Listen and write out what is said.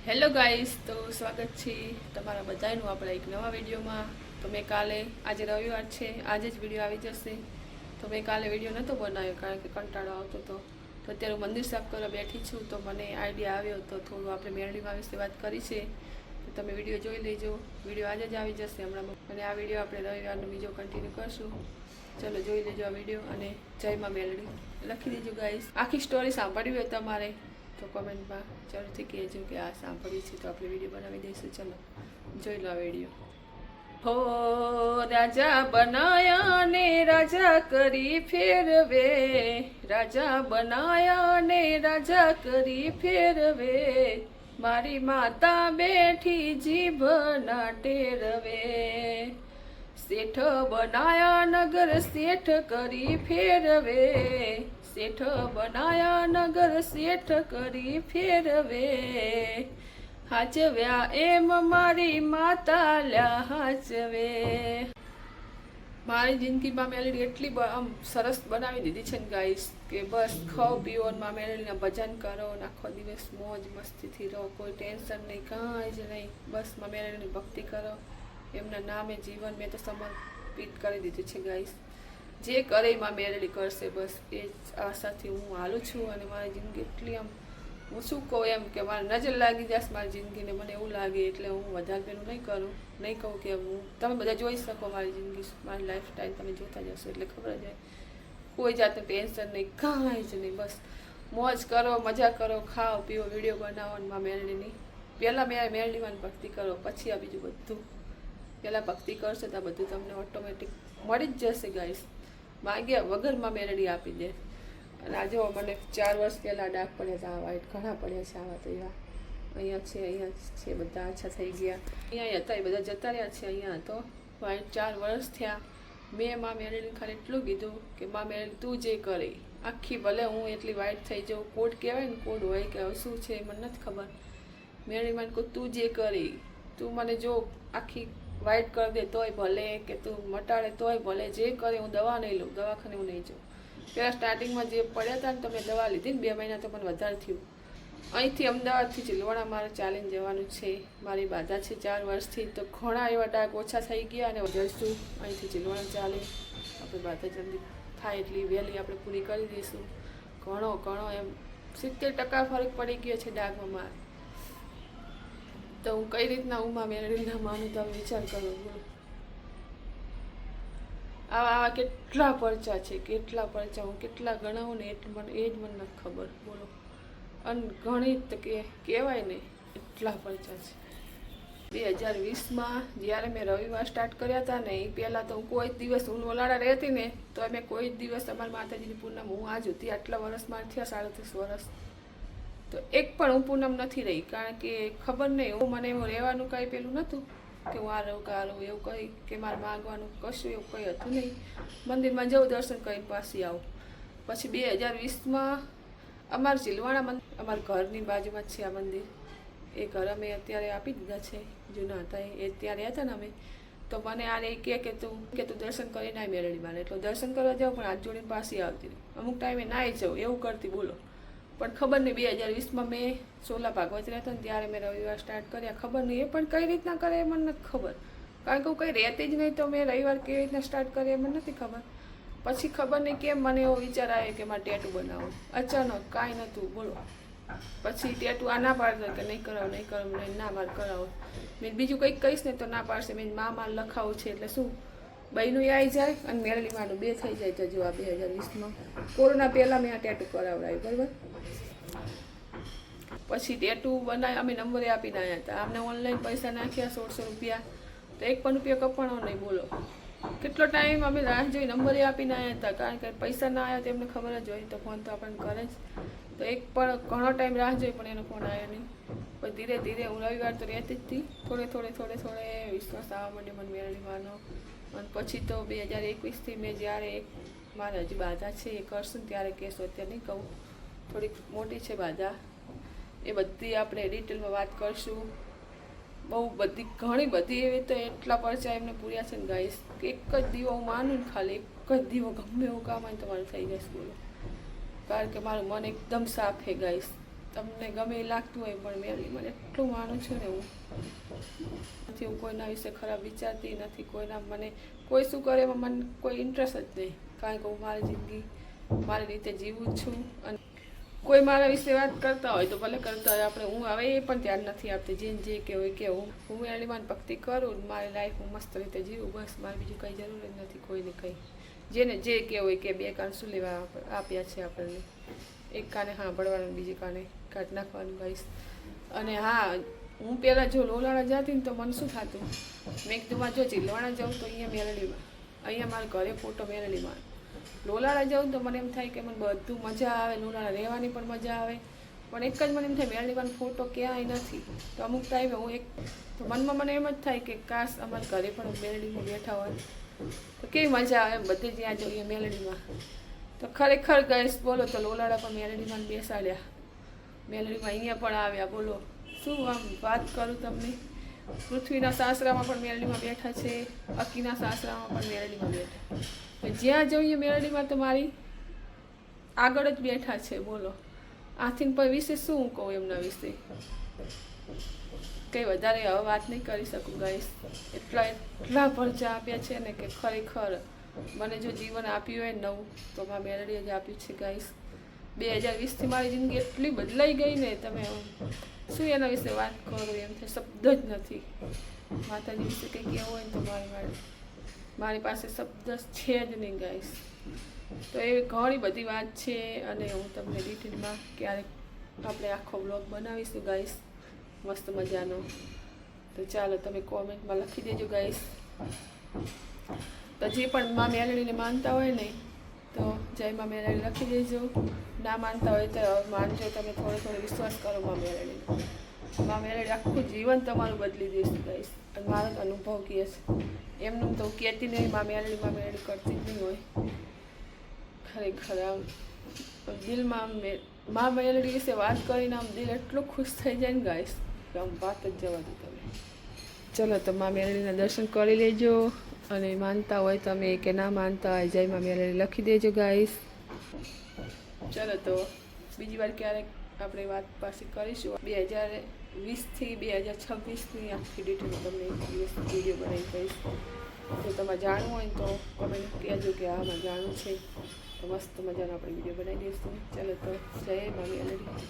Hello guys, તો સ્વાગત છે તમારા બધાનું આપણા એક નવા વિડીયોમાં. તો મેં કાલે, આજે રવિવાર છે, આજે જ વિડીયો આવી જશે. તો મેં કાલે વિડીયો નહોતો બનાવ્યો કારણ કે કંટાળો આવતો હતો. તો અત્યારે હું મંદિર સાફ કરવા બેઠી છું, તો મને આઈડિયા આવ્યો તો થોડું આપણે મેરડીમાં વિશે વાત કરી છે. તો તમે વિડીયો જોઈ લેજો. વિડીયો આજે જ આવી જશે હમણાં, અને આ વિડીયો આપણે રવિવારનો બીજો કન્ટિન્યુ કરશું. ચલો જોઈ લેજો આ વિડીયો, અને જય માં મેલડી લખી દેજો ગાઈસ. આખી સ્ટોરી સાંભળવી હોય તમારે તો કમેન્ટમાં જરૂરથી કહેજો કે આ સાંભળવી છે, તો આપણે વિડીયો બનાવી દઈશું. ચલો જોઈ લો આ વિડીયો. હો રાજા બનાયા ને રાજા કરી ફેરવે, રાજા બનાયા ને રાજા કરી ફેરવે, મારી માતા બેઠી જીભ ના ટેરવે, શેઠ બનાયા નગર શેઠ કરી ફેરવે, શેઠ બનાયા નગર શેઠ કરી ફેરવે, હાચવ્યા એમ મારી માતા લ્યા હાચવે. મારી જિંદગીમાં મેલેડી એટલી આમ સરસ બનાવી દીધી છે ને ગાઈસ, કે બસ ખાઓ પીઓ માં મેલેડીના ભજન કરો, આખો દિવસ મોજ મસ્તીથી રહો, કોઈ ટેન્શન નહીં, કાંઈ જ નહીં, બસ માં મેલેડીની ભક્તિ કરો, એમના નામે જીવન મેં તો સમર્પિત કરી દીધું છે ગાઈસ. જે કરે માં મેલેડી કરશે, બસ એ જ આશાથી હું હાલું છું. અને મારી જિંદગી એટલી આમ, હું શું કહું એમ કે મારી નજર લાગી જશે મારી જિંદગીને, મને એવું લાગે, એટલે હું વધારે પેલું નહીં કરું, નહીં કહું કે હું, તમે બધા જોઈ શકો મારી જિંદગી, મારી લાઈફસ્ટાઈલ તમે જોતા જશો એટલે ખબર જ હોય. કોઈ જાતનું ટેન્શન નહીં, કાંઈ જ નહીં, બસ મોજ કરો, મજા કરો, ખાઓ પીઓ, વિડીયો બનાવો, માં મેલડીની પહેલાં મેં મેલડીમાં ભક્તિ કરો, પછી આ બીજું બધું. પહેલાં ભક્તિ કરશો તો આ બધું તમને ઓટોમેટિક મળી જ જશે ગાઈસ. માગ્યા વગરમાં મેલડી આપી દે. અને આ જો મને 4 વર્ષ પહેલાં ડાઘ પડ્યા હતા, વાઈટ ઘણા પડ્યા છે આવા, તો એવા અહીંયા છે બધા આછા થઈ ગયા. અહીંયા હતા એ બધા જતા રહ્યા છે. અહીંયા તો વાઈટ 4 વર્ષ થયા. મેં માં મેલડીને ખાલી એટલું કીધું કે માં મેલડી તું જે કરે, આખી ભલે હું એટલી વાઈટ થઈ જાઉં, કોડ કહેવાય ને, કોડ હોય કે શું છે એ મને નથી ખબર. મેલડી મને કહું તું જે કરે, તું મને જો આખી વાઈટ કરી દે તોય ભલે, કે તું મટાડે તોય ભલે, જે કરે, હું દવા નહીં લઉં, દવાખાને હું નહીં જાઉં. પહેલાં સ્ટાર્ટિંગમાં જે પડ્યા હતા ને, તો મેં દવા લીધી ને 2 મહિના, તો મને વધારે થયું. અહીંથી અમદાવાદથી ચિલવાણા મારે ચાલીને જવાનું છે, મારી બાધા છે 4 વર્ષથી. તો ઘણા એવા ડાઘ ઓછા થઈ ગયા, અને જઈશું અહીંથી ચિલવાણા ચાલી, આપણે બાધા જલ્દી થાય એટલી વહેલી આપણે પૂરી કરી દઈશું. ઘણો એમ 70% ફરક પડી ગયો છે ડાઘમાં મારે. તો હું કઈ રીતના ઉમા મેલડીના માનું, તમે વિચાર કરો. બોલો આવા કેટલા પરચા છે, કેટલા પરચા, હું કેટલા ગણાવું ને એટલું મને એ જ મને નથી ખબર. બોલો અનગણિત કે કહેવાય ને એટલા પરચા છે. 2020માં જ્યારે મેં રવિવાર સ્ટાર્ટ કર્યા હતા ને, એ પહેલાં તો હું કોઈ દિવસ ઓલાડા રહેતી ને, તો મેં કોઈ દિવસ અમારી માતાજીની પૂનમ હું આ જ હતી. આટલા વર્ષમાં થયા 37 વર્ષ, તો એક પણ હું પૂનમ નથી રહી. કારણ કે ખબર નહીં, મને એવું રહેવાનું કાંઈ પેલું નહોતું કે હું આ રહું કે આ રહું, એવું કંઈ કે મારે માગવાનું કશું એવું કંઈ હતું નહીં. મંદિરમાં જવું, દર્શન કરીને પાછી આવું. પછી 2020માં અમારા ચિલવાણા મંદિર, અમારા ઘરની બાજુમાં જ છે આ મંદિર. એ ઘર અમે અત્યારે આપી દીધા છે, જૂના હતા એ ત્યારે હતા ને અમે. તો મને આ એ કે તું દર્શન કરીને આવી મેલડી મારે, એટલે દર્શન કરવા જાઉં પણ હાથ જોડીને પાછી આવતી. અમુક ટાઈમે નાહી જાઉં એવું કરતી. બોલો પણ ખબર નહીં 2020માં મેં સોલા ભાગવત રહેતા ને ત્યારે મેં રવિવાર સ્ટાર્ટ કર્યા. ખબર નહીં એ પણ કઈ રીતના કરે એ મને નથી ખબર, કારણ કે હું કંઈ રહેતી જ નહીં. તો મેં રવિવાર કેવી રીતના સ્ટાર્ટ કરી એ મને નથી ખબર. પછી ખબર નહીં કેમ મને એવો વિચાર આવ્યો કે મારે ટેટુ બનાવો. અચાનક કાંઈ નહોતું. બોલો પછી ટેટુ આ ના પાડતો કે નહીં કરાવો, નહીં કરાવો, નહીં ના મારે કરાવો. મેં બીજું કંઈક કહીશ ને તો ના પાડશે. મેં માર લખાવું છે એટલે શું બહેનું આવી જાય અને મેલડી માનું 2 થઈ જાય. તો જો આ 2020માં કોરોના પહેલાં મેં આ ટેટુ કરાવડાવ્યું, બરાબર. પછી ટેટુ બનાવી અમે નંબરે આપીને આવ્યા હતા. અમને ઓનલાઈન પૈસા નાખ્યા 1600 રૂપિયા, તો 1 પણ રૂપિયા કપાણો નહીં. બોલો કેટલો ટાઈમ અમે રાહ જોઈ નંબરે આપીને આવ્યા હતા, કારણ કે પૈસા ના આવ્યા તો એમને ખબર જ હોય, તો ફોન તો આપણને કરે જ. તો એક પણ ઘણો ટાઈમ રાહ જોઈ પણ એનો ફોન આવ્યો નહીં. પછી ધીરે ધીરે હું રવિવાર તો રહેતી જ હતી, થોડે વિશ્વાસ આવવા માંડ્યો મને મેલડી માનો. અને પછી તો 2021થી મેં જ્યારે મારે હજી બાધા છે એ કરશું ત્યારે કહેશો, અત્યારે નહીં કહું, થોડીક મોટી છે બાધા, એ બધી આપણે ડિટેલમાં વાત કરશું. બહુ બધી ઘણી બધી એવી તો એટલા પરચા એમને પૂર્યા છે ને ગાઈસ, કે એક જ દીવો હું માનું ને, ખાલી એક જ દીવો ગમે એવું કામ હોય તો મારે થઈ જશે. બોલો કારણ કે મારું મન એકદમ સાફ છે ગાઈસ. તમને ગમે એ લાગતું હોય, પણ મેરડી મને એટલું માનું છું ને હું કોઈના વિશે ખરાબ વિચારતી નથી. કોઈના મને કોઈ શું કરે એમાં મને કોઈ ઇન્ટરેસ્ટ જ નહીં, કારણ કે હું મારી જિંદગી મારી રીતે જીવું છું. અને કોઈ મારા વિશે વાત કરતા હોય તો ભલે કરતા હોય, આપણે હું હવે એ પણ ધ્યાન નથી આપતી. જેને જે કે હોય કે હું મેરડીમાં ભક્તિ કરું, મારી લાઈફ હું મસ્ત રીતે જીવું, બસ. મારે બીજું કંઈ જરૂર જ નથી કોઈને કંઈ. જેને જે કે હોય કે બે કાન શું લેવા આપ્યા છે આપણને, એક કાને સાંભળવાનું, બીજી કાને કાઢ નાખવાનું ગાઈસ. અને હા, હું પહેલાં જો લોલાણા જતી ને તો મને શું થતું, મેં કીધું જો ચીલવાણા જાઉં તો અહીંયા મેરડીમાં, અહીંયા મારા ઘરે ફોટો મેરડીમાં. લોલાણા જાઉં તો મને એમ થાય કે મને બધું મજા આવે, લોલાણા રહેવાની પણ મજા આવે, પણ એક જ મને એમ થાય મેરડીમાં ફોટો ક્યાંય નથી. તો અમુક ટાઈમે હું તો મનમાં મને એમ જ થાય કે કાશ અમારા ઘરે પણ મેરડીમાં બેઠા હોય તો કેવી મજા આવે એમ, બધે જ્યાં જોઈએ મેરડીમાં. તો ખરેખર ગાઈસ બોલો તો લોલાડા પણ મેરડીમાં બેસાડ્યા, મેરડીમાં અહીંયા પણ આવ્યા. બોલો શું આમ વાત કરું તમને. પૃથ્વીના સાસરામાં પણ મેરડીમાં બેઠા છે, અકીના સાસરામાં પણ મેરડીમાં બેઠા, જ્યાં જોઈએ મેરડીમાં તો મારી આગળ જ બેઠા છે. બોલો આથી પણ વિશે શું હું કહું એમના વિશે, કંઈ વધારે હવે વાત નહીં કરી શકું ગાઈસ. એટલા પરચા આપ્યા છે ને કે ખરેખર મને જો જીવન આપ્યું હોય નવું તો મારા મેરડીએ જ આપ્યું છે ગાઈસ. 2020થી મારી જિંદગી એટલી બદલાઈ ગઈ ને, તમે શું એના વિશે વાત કરો એમ થાય, શબ્દ જ નથી. માતાજી વિશે કંઈ કહેવું હોય ને તો મારી પાસે શબ્દ છે જ નહીં ગાઈસ. તો એવી ઘણી બધી વાત છે, અને હું તમને ડિટેલમાં ક્યારેક આપણે આખો બ્લોગ બનાવીશું ગાઈસ, મસ્ત મજાનો. તો ચાલો તમે કોમેન્ટમાં લખી દેજો ગાઈસ. તો જે પણ મા મેરડીને માનતા હોય ને તો જય મા મેરડી લખી દેજો, ના માનતા હોય તો માનજો. તમે થોડો વિશ્વાસ કરો મા મેરડીને. મા મેરડી આખું જીવન તમારું બદલી દેશે ગાઈસ, અને મારો તો અનુભવ કહે છે. એમનું તો હું કહેતી નહીં, મા મેરડી કરતી જ નહીં હોય. ખરેખર આમ દિલમાં મા મેરડી વિશે વાત કરીને આમ દિલ એટલું ખુશ થઈ જાય ને ગાઈસ, કે આમ વાત જ જવા દો તમે. ચલો તો મા મેરડીના દર્શન કરી લેજો, અને માનતા હોય તમે કે ના માનતા હોય જય મા મેરડી લખી દેજો ગાઈસ. ચલો તો બીજી વાર ક્યારેક આપણે વાત પાછી કરીશું. 2020થી 2026ની આખી ડિટેલમાં તમને એક દિવસ વિડીયો બનાવી દઈશ. જો તમારે જાણવું હોય તો કમેન્ટ કહેજો કે આમાં જાણવું છે, તો મસ્ત મજાનો આપણે વિડીયો બનાવી દઈશું. ચલો તો જય મા મેરડી.